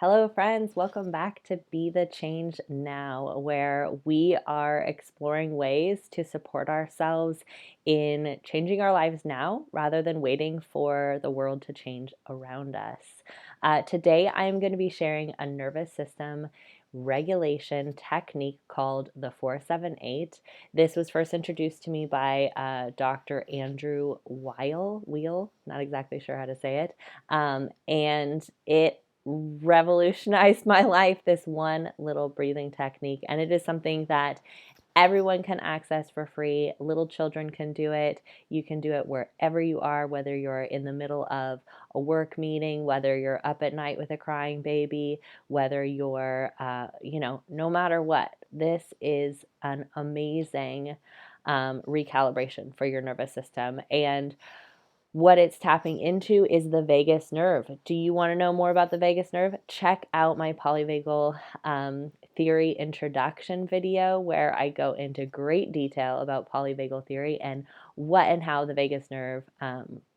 Hello, friends. Welcome back to Be the Change Now, where we are exploring ways to support ourselves in changing our lives now rather than waiting for the world to change around us. Today, I am going to be sharing a nervous system regulation technique called the 478. This was first introduced to me by Dr. Andrew Weil, not exactly sure how to say it. And it revolutionized my life, this one little breathing technique. And it is something that everyone can access for free. Little children can do it. You can do it wherever you are, whether you're in the middle of a work meeting, whether you're up at night with a crying baby, whether you're, no matter what. This is an amazing recalibration for your nervous system. And what it's tapping into is the vagus nerve. Do you want to know more about the vagus nerve? Check out my polyvagal theory introduction video where I go into great detail about polyvagal theory and what and how the vagus nerve,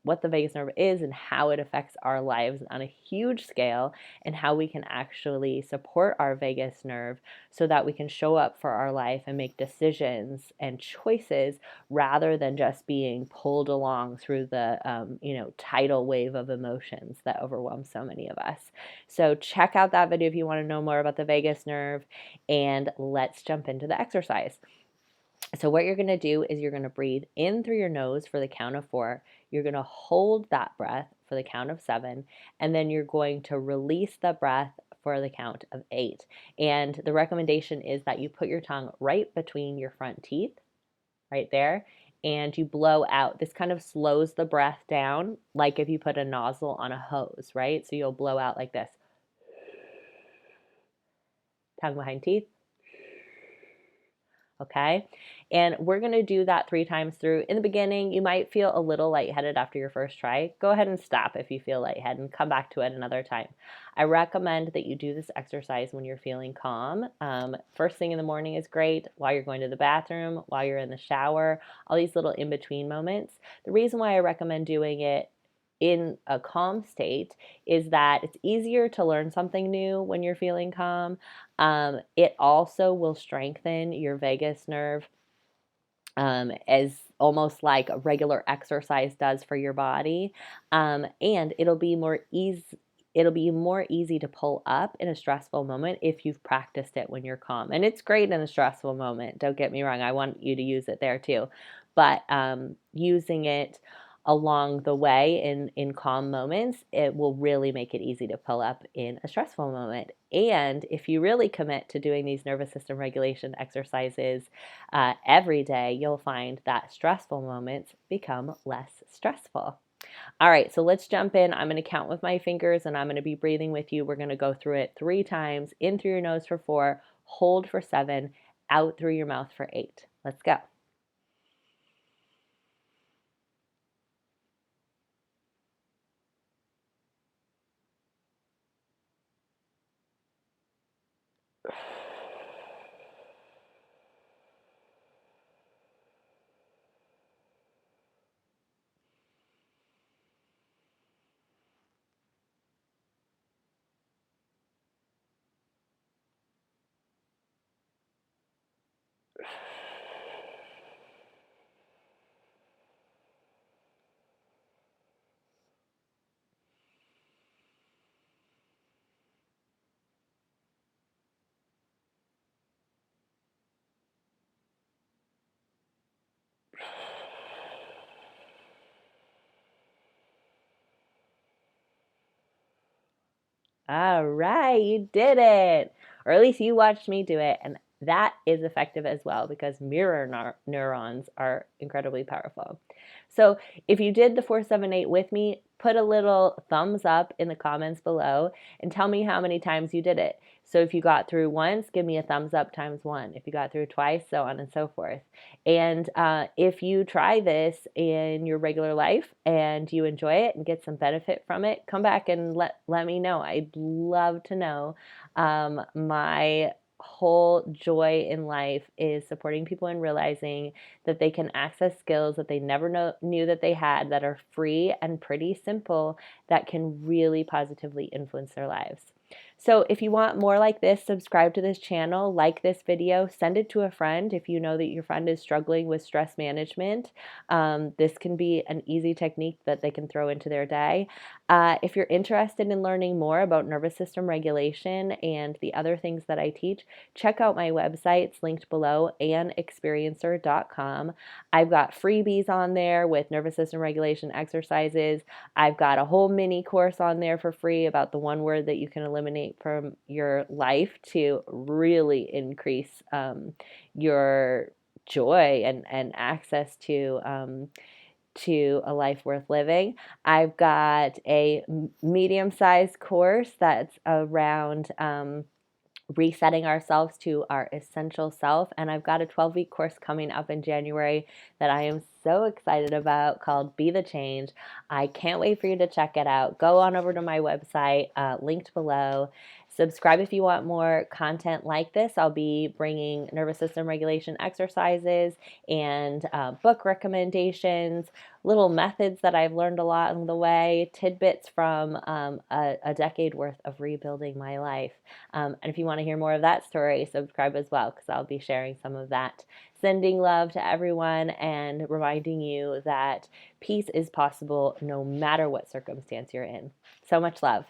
what the vagus nerve is and how it affects our lives on a huge scale, and how we can actually support our vagus nerve so that we can show up for our life and make decisions and choices rather than just being pulled along through the tidal wave of emotions that overwhelm so many of us. So check out that video if you want to know more about the vagus nerve, and let's jump into the exercise. So what you're going to do is you're going to breathe in through your nose for the count of 4. You're going to hold that breath for the count of 7, and then you're going to release the breath for the count of 8. And the recommendation is that you put your tongue right between your front teeth, right there, and you blow out. This kind of slows the breath down, like if you put a nozzle on a hose, right? So you'll blow out like this. Tongue behind teeth. Okay, and we're going to do that 3 times through. In the beginning, you might feel a little lightheaded after your first try. Go ahead and stop if you feel lightheaded and come back to it another time. I recommend that you do this exercise when you're feeling calm. First thing in the morning is great, while you're going to the bathroom, while you're in the shower, all these little in-between moments. The reason why I recommend doing it in a calm state is that it's easier to learn something new when you're feeling calm. It also will strengthen your vagus nerve, as almost like a regular exercise does for your body. And it'll be more easy to pull up in a stressful moment if you've practiced it when you're calm. And it's great in a stressful moment. Don't get me wrong. I want you to use it there too. But using it along the way in calm moments, it will really make it easy to pull up in a stressful moment. And if you really commit to doing these nervous system regulation exercises every day, you'll find that stressful moments become less stressful. All right, so let's jump in. I'm going to count with my fingers and I'm going to be breathing with you. We're going to go through it 3 times, in through your nose for 4, hold for 7, out through your mouth for 8. Let's go. All right, you did it. Or at least you watched me do it. And that is effective as well because mirror neurons are incredibly powerful. So if you did the 478 with me, put a little thumbs up in the comments below and tell me how many times you did it. So if you got through once, give me a thumbs up times 1. If you got through twice, so on and so forth. And if you try this in your regular life and you enjoy it and get some benefit from it, come back and let me know. I'd love to know. My whole joy in life is supporting people and realizing that they can access skills that they never knew that they had, that are free and pretty simple, that can really positively influence their lives. So if you want more like this, subscribe to this channel, like this video, send it to a friend if you know that your friend is struggling with stress management. This can be an easy technique that they can throw into their day. If you're interested in learning more about nervous system regulation and the other things that I teach, check out my website. It's linked below, annexperiencer.com. I've got freebies on there with nervous system regulation exercises. I've got a whole mini course on there for free about the one word that you can eliminate from your life to really increase your joy and access to a life worth living. I've got a medium-sized course that's around resetting ourselves to our essential self. And I've got a 12-week course coming up in January that I am so excited about called Be the Change. I can't wait for you to check it out. Go on over to my website, linked below. Subscribe if you want more content like this. I'll be bringing nervous system regulation exercises and book recommendations, little methods that I've learned a lot along the way, tidbits from a decade worth of rebuilding my life. And if you want to hear more of that story, subscribe as well, because I'll be sharing some of that. Sending love to everyone and reminding you that peace is possible no matter what circumstance you're in. So much love.